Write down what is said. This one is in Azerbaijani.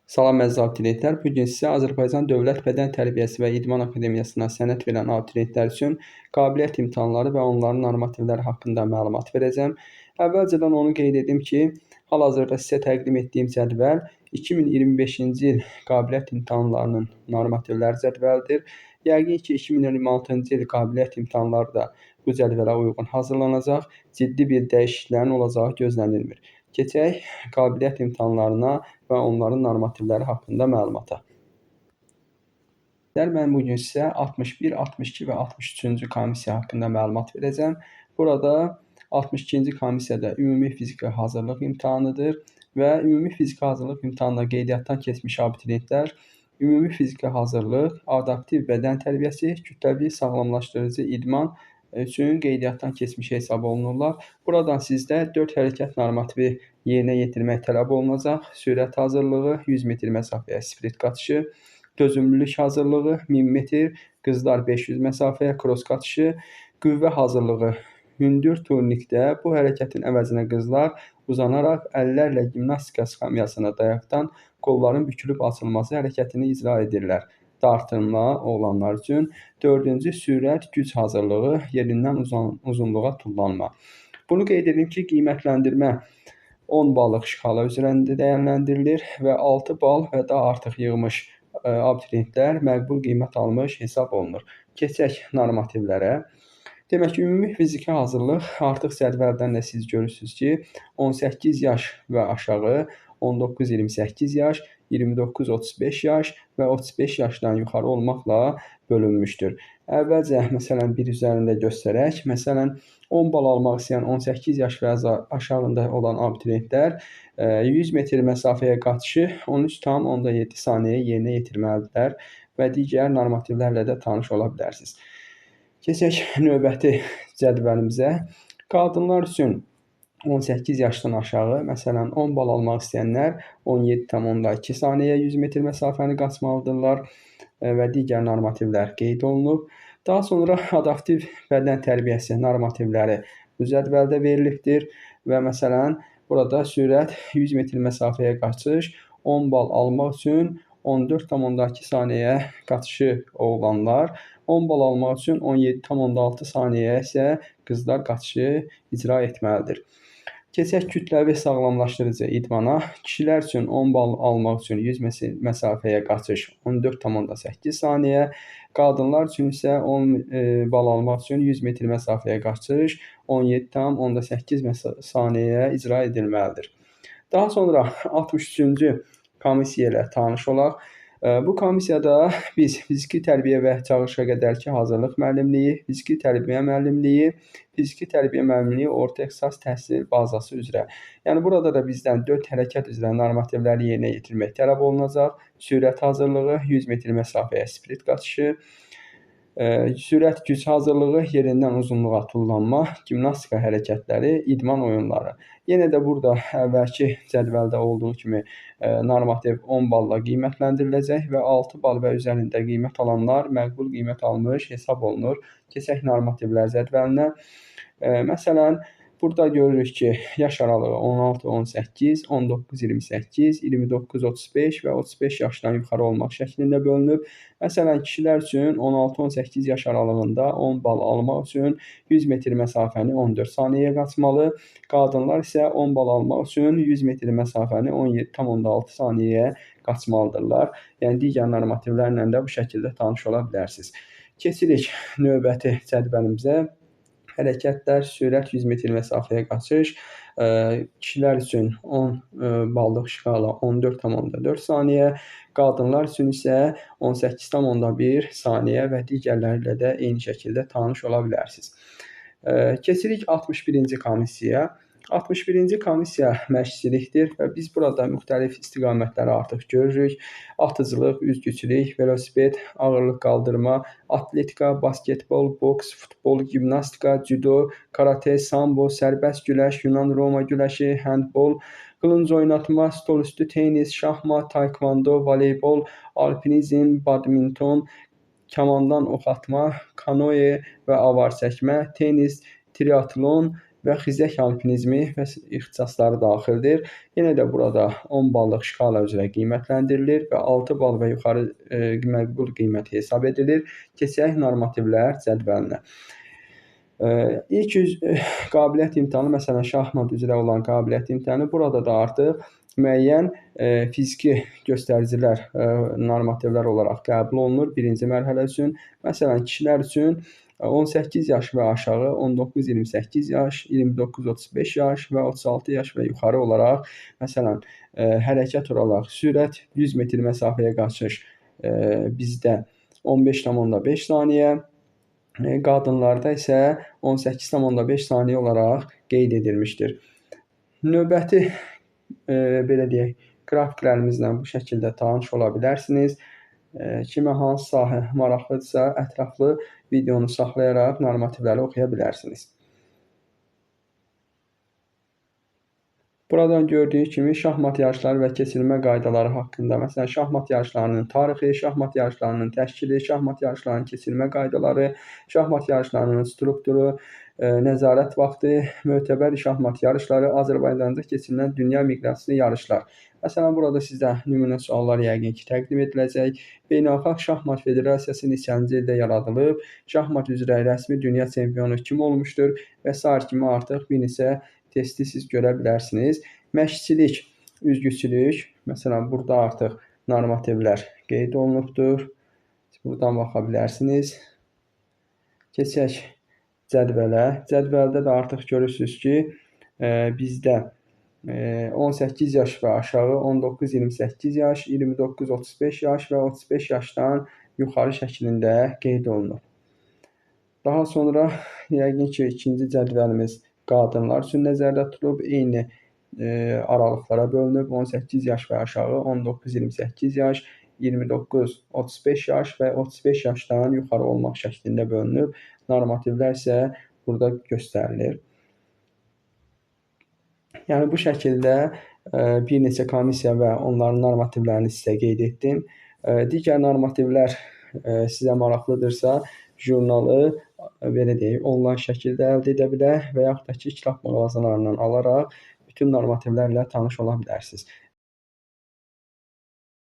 Salam əziz abituriyentlər. Bu gün sizə Azərbaycan Dövlət Bədən Tərbiyəsi və İdman Akademiyasından sənəd verən abituriyentlər üçün qabiliyyət imtahanları və onların normativləri haqqında məlumat verəcəm. Əvvəlcədən onu qeyd edim ki, hal-hazırda sizə təqdim etdiyim cədvəl 2025-ci il qabiliyyət imtahanlarının normativləri cədvəlidir. Yəqin ki, 2026-cı il qabiliyyət imtahanları da bu cədvələ uyğun hazırlanacaq. Ciddi bir dəyişikliklərin olacağı gözlənilmir. Keçək qabiliyyət imtahanlarına və onların normativləri haqqında məlumata. Mən bugün sizə 61, 62 və 63-cü komissiya haqqında məlumat verəcəm. Burada 62-ci komissiyada ümumi fiziki hazırlıq imtahanıdır və ümumi fiziki hazırlıq imtahanına qeydiyyatdan keçmiş abituriyentlər ümumi fiziki hazırlıq, adaptiv bədən tərbiyəsi, kütləvi sağlamlaşdırıcı idman üçün qeydiyyatdan keçmiş hesab olunurlar. Buradan sizdə 4 hərəkət normativi yerinə yetirmək tələb olunacaq. Sürət hazırlığı, 100 metr məsafəyə sprint qatışı, dözümlülük hazırlığı, 1000 metr, qızlar 500 məsafəyə kross qatışı, qüvvə hazırlığı, hündür turnikdə bu hərəkətin əvəzinə qızlar uzanaraq əllərlə gimnastika skamyasına dayaqdan qolların bükülüb açılması hərəkətini icra edirlər. Dartınma oğlanlar üçün. 4-cü sürət güc hazırlığı, yerindən uzunluğa tullanma. Bunu qeyd edim ki, qiymətləndirmə 10 ballıq şkala üzərində dəyərləndirilir və 6 bal və daha artıq yığmış abituriyentlər məqbul qiymət almış hesab olunur. Keçək normativlərə. Demək ki, ümumi fiziki hazırlıq artıq cədvəldən də siz görürsünüz ki, 18 yaş və aşağı, 19-28 yaş, 29-35 yaş və 35 yaşdan yuxarı olmaqla bölünmüşdür. Əvvəlcə, məsələn, bir üzərində göstərək. Məsələn, 10 bal almaq istəyən 18 yaş və aşağında olan abituriyentlər 100 metr məsafəyə qatışı 13,7 saniyə yerinə yetirməlidirlər və digər normativlərlə də tanış ola bilərsiniz. Keçək növbəti cədvəlimizə. Qadınlar üçün 18 yaşdan aşağı, məsələn, 10 bal almaq istəyənlər 17,2 saniyəyə 100 metr məsafəni qaçmalıdırlar və digər normativlər qeyd olunub. Daha sonra adaptiv bədən tərbiyəsi normativləri bu cədvəldə verilibdir və məsələn, burada sürət 100 metr məsafəyə qaçış 10 bal almaq üçün 14,2 saniyəyə qatışı oğlanlar, 10 bal almaq üçün 17,6 saniyəyə isə qızlar qatışı icra etməlidir. Keçək kütləvi sağlamlaşdırıcı idmana. Kişilər üçün 10 bal almaq üçün 100 metr məsafəyə qaçış 14,8 saniyə, qadınlar üçün isə 10 bal almaq üçün 100 metr məsafəyə qaçış 17,8 saniyəyə icra edilməlidir. Daha sonra 63-cü komissiya ilə tanış olaq. Bu komissiyada biz fiziki tərbiyə və çağırışa qədərki hazırlıq müəllimliyi, fiziki tərbiyə müəllimliyi, fiziki tərbiyə müəllimliyi orta ixtisas təhsil bazası üzrə. Yəni burada da bizdən 4 hərəkət üzrə normativləri yerinə yetirmək tələb olunacaq. Sürət hazırlığı, 100 metr məsafəyə sprint qatışı, sürət güc hazırlığı, yerindən uzunluğa tullanma, gimnastika hərəkətləri, idman oyunları. Yenə də burada əvvəlki cədvəldə olduğu kimi normativ 10 balla qiymətləndiriləcək və 6 bal və üzərində qiymət alanlar məqbul qiymət almış hesab olunur. Keçək normativlər cədvəlinə. Məsələn, burada görürük ki, yaş aralığı 16-18, 19-28, 29-35 və 35 yaşdan yuxarı olmaq şəklində bölünüb. Məsələn, kişilər üçün 16-18 yaş aralığında 10 bal almaq üçün 100 metr məsafəni 14 saniyəyə qaçmalı. Qadınlar isə 10 bal almaq üçün 100 metr məsafəni 17,6 saniyəyə qaçmalıdırlar. Yəni, digər normativlərlə də bu şəkildə tanış ola bilərsiniz. Keçirik növbəti cədvəlimizə. Hərəkətlər, sürət 100 metr məsafəyə qaçış, kişilər üçün 10 ballıq şkala 14,4 saniyə, qadınlar üçün isə 18,1 saniyə və digərləri ilə də eyni şəkildə tanış ola bilərsiniz. Keçirik 61-ci komissiyaya. 61-ci komissiya məşqçilikdir və biz burada müxtəlif istiqamətləri artıq görürük. Atıcılıq, üzgüçülük, velosiped, ağırlıq qaldırma, atletika, basketbol, boks, futbol, gimnastika, cüdo, karate, sambo, sərbəst güləş, Yunan-Roma güləşi, handbol, qılınc oynatma, stol üstü tenis, şahmat, taekvondo, voleybol, alpinizm, badminton, kamandan ox atma, kanoe və avar çəkmə, tenis, triatlon, və xizək alpinizmi və ixtisasları daxildir. Yenə də burada 10 ballıq şkala üzrə qiymətləndirilir və 6 bal və yuxarı məqbul qiymət hesab edilir. Keçək normativlər cədvəlinə. İlk qabiliyyət imtahanı, məsələn, şahmat üzrə olan qabiliyyət imtahanı, burada da artıq müəyyən fiziki göstəricilər, normativlər olaraq qəbul olunur birinci mərhələ üçün. Məsələn, kişilər üçün 18 yaş və aşağı, 19-28 yaş, 29-35 yaş və 36 yaş və yuxarı olaraq, məsələn, hərəkət olaraq sürət 100 metr məsafəyə qaçış bizdə 15,5 saniyə, qadınlarda isə 18,5 saniyə olaraq qeyd edilmişdir. Növbəti belə deyək, qrafiklərimizlə bu şəkildə tanış ola bilərsiniz. Kimə hansı sahə maraqlıdırsa, ətraflı videonu saxlayaraq normativləri oxuya bilərsiniz. Buradan gördüyü kimi şahmat yarışları və keçirilmə qaydaları haqqında, məsələn, şahmat yarışlarının tarixi, şahmat yarışlarının təşkili, şahmat yarışlarının keçirilmə qaydaları, şahmat yarışlarının strukturu, nəzarət vaxtı, mötəbər şahmat yarışları, Azərbaycanda keçirilən dünya miqyaslı yarışlar. Məsələn, burada sizə nümunə suallar yəqin ki, təqdim ediləcək. Beynəlxalq Şahmat Federasiyası neçənci ildə yaradılıb, şahmat üzrə rəsmi dünya çempionu kim olmuşdur və sair kimi artıq bir neçə testi siz görə bilərsiniz. Məşqçilik, üzgüçülük, məsələn, burada artıq normativlər qeyd olunubdur. Buradan baxa bilərsiniz. Keçək cədvələ. Cədvəldə də artıq görürsünüz ki, bizdə 18 yaş və aşağı, 19-28 yaş, 29-35 yaş və 35 yaşdan yuxarı şəklində qeyd olunub. Daha sonra yəqin ki, ikinci cədvəlimiz qadınlar üçün nəzərdə tutulub. Eyni aralıqlara bölünüb. 18 yaş və aşağı, 19-28 yaş, 29-35 yaş və 35 yaşdan yuxarı olmaq şəklində bölünüb. Normativlər isə burada göstərilir. Yəni, bu şəkildə bir neçə komissiya və onların normativlərini sizə qeyd etdim. Digər normativlər sizə maraqlıdırsa, jurnalı belə deyək, onlayn şəkildə əldə edə bilər və yaxud da ki, kitab mağazalarından alaraq bütün normativlərlə tanış ola bilərsiniz.